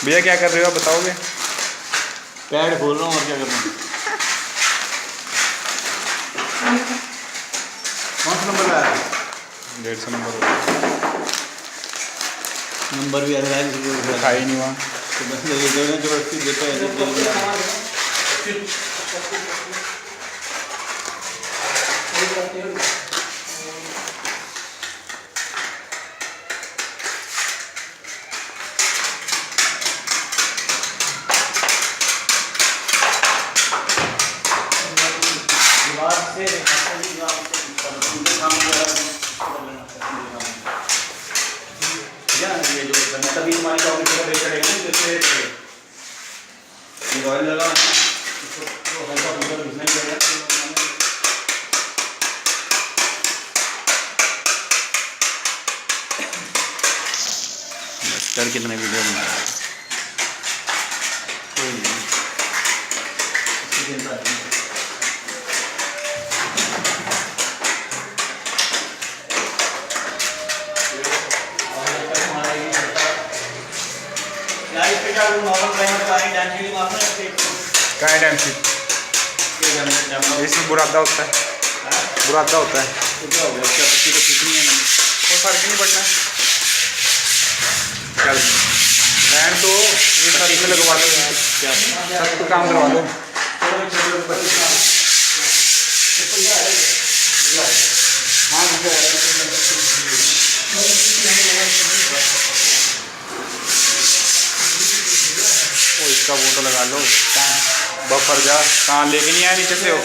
भैया क्या कर रहे हो, बताओगे? पैड खोल रहा हूँ और क्या कर रहा हूँ। कौन सा नंबर आया? 150 नंबर नंबर भी आ रहा है, खा ही नहीं हुआ। तो बस जबरदस्ती देता है। ये जो तभी हमारी टॉपिक का बेच रहेगा ना, जैसे ऑयल लगा इसको हल्का फुल्का घिसना ही पड़ेगा। कर कितने वीडियो बना रहा है कोई नहीं। क्या है टाइम शीट? इसमें बुरादा होता है, बुरादा होता है। तो क्या हो गया, क्या पत्ती तो खींचनी है मैंने, वो फर्क ही नहीं पड़ना। चल बैंड तो ये सब इसमें लगवा दो, क्या सब तो काम करवा दो। ओ इसका वो तो लगा लो, बफर जा कहाँ लेके नहीं आया नीचे से हो।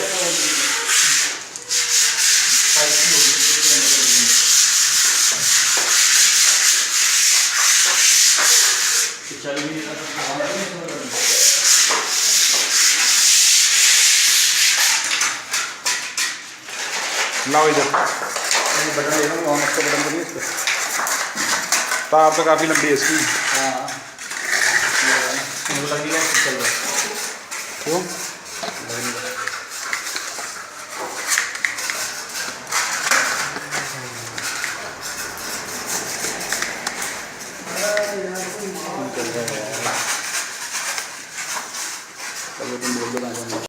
लाओ इधर बटन ले लूँगा, ऑन ऑफ का बटन करिए इसको। तार तो काफ़ी लंबी है इसकी। हाँ क्यों?